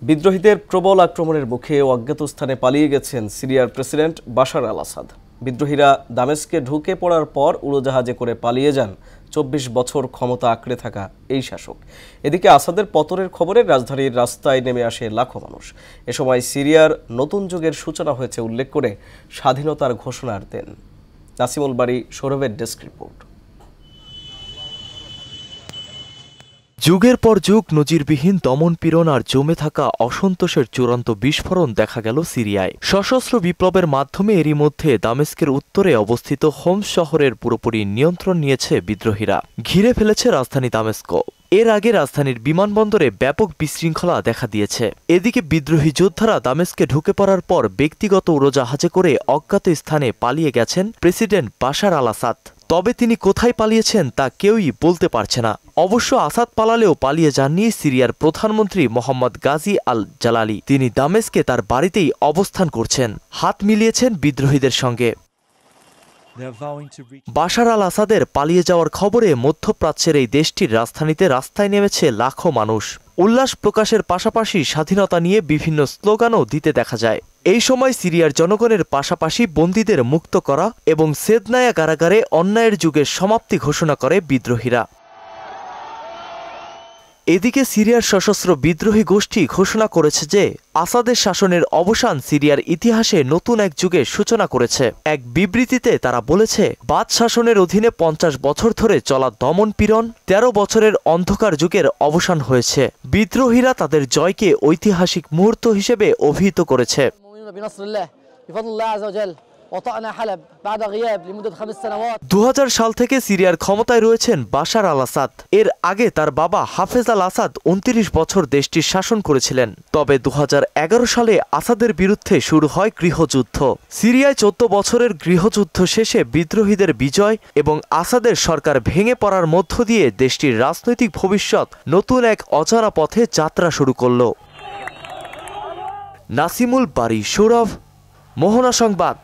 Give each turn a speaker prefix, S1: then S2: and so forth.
S1: বিদ্রোহীদের প্রবল আক্রমণের মুখে অজ্ঞাত স্থানে পালিয়ে গেছেন সিরিয়ার প্রেসিডেন্ট বাশার আল আসাদ। বিদ্রোহীরা দামেস্কে ঢুকে পড়ার পর উড়োজাহাজে করে পালিয়ে যান ২৪ বছর ক্ষমতা আঁকড়ে থাকা এই শাসক। এদিকে আসাদের পতনের খবরে রাজধানীর রাস্তায় নেমে আসে লাখো মানুষ। এ সময় সিরিয়ার নতুন যুগের সূচনা হয়েছে উল্লেখ করে স্বাধীনতার ঘোষণার দেন। নাসিমুল বাড়ি, সৌরভের ডেস্ক রিপোর্ট।
S2: যুগের পর যুগ নজিরবিহীন দমনপীড়ন আর জমে থাকা অসন্তোষের চূড়ান্ত বিস্ফোরণ দেখা গেল সিরিয়ায়। সশস্ত্র বিপ্লবের মাধ্যমে এরই মধ্যে দামেস্কের উত্তরে অবস্থিত হোমস শহরের পুরোপুরি নিয়ন্ত্রণ নিয়েছে বিদ্রোহীরা। ঘিরে ফেলেছে রাজধানী দামেস্ক। এর আগে রাজধানীর বিমানবন্দরে ব্যাপক বিশৃঙ্খলা দেখা দিয়েছে। এদিকে বিদ্রোহী যোদ্ধারা দামেস্কে ঢুকে পড়ার পর ব্যক্তিগত উড়োজাহাজে করে অজ্ঞাত স্থানে পালিয়ে গেছেন প্রেসিডেন্ট বাশার আল আসাদ। তবে তিনি কোথায় পালিয়েছেন তা কেউই বলতে পারছে না। অবশ্য আসাদ পালালেও পালিয়ে যাননি সিরিয়ার প্রধানমন্ত্রী মোহাম্মদ গাজী আল জালালি। তিনি দামেস্কে তার বাড়িতেই অবস্থান করছেন, হাত মিলিয়েছেন বিদ্রোহীদের সঙ্গে। বাশার আল আসাদের পালিয়ে যাওয়ার খবরে মধ্যপ্রাচ্যের এই দেশটির রাজধানীতে রাস্তায় নেমেছে লাখো মানুষ। উল্লাস প্রকাশের পাশাপাশি স্বাধীনতা নিয়ে বিভিন্ন স্লোগানও দিতে দেখা যায়। এই সময় সিরিয়ার জনগণের পাশাপাশি বন্দীদের মুক্ত করা এবং সেদনায়া কারাগারে অন্যায়ের যুগের সমাপ্তি ঘোষণা করে বিদ্রোহীরা। এদিকে সিরিয়ার সশস্ত্র বিদ্রোহী গোষ্ঠী ঘোষণা করেছে যে আসাদের শাসনের অবসান সিরিয়ার ইতিহাসে নতুন এক যুগের সূচনা করেছে। এক বিবৃতিতে তারা বলেছে, বাদ শাসনের অধীনে ৫০ বছর ধরে চলা দমনপীড়ন ১৩ বছরের অন্ধকার যুগের অবসান হয়েছে। বিদ্রোহীরা তাদের জয়কে ঐতিহাসিক মুহূর্ত হিসেবে অভিহিত করেছে। ২০০০ সাল থেকে সিরিয়ার ক্ষমতায় রয়েছেন বাশার আল আসাদ। এর আগে তার বাবা হাফেজ আল আসাদ ২৯ বছর দেশটির শাসন করেছিলেন। তবে ২০১১ সালে আসাদের বিরুদ্ধে শুরু হয় গৃহযুদ্ধ। সিরিয়ায় ১৪ বছরের গৃহযুদ্ধ শেষে বিদ্রোহীদের বিজয় এবং আসাদের সরকার ভেঙে পড়ার মধ্য দিয়ে দেশটির রাজনৈতিক ভবিষ্যৎ নতুন এক অজানা পথে যাত্রা শুরু করল। নাসিমুল বাড়ি, সৌরভ, মোহনা সংবাদ।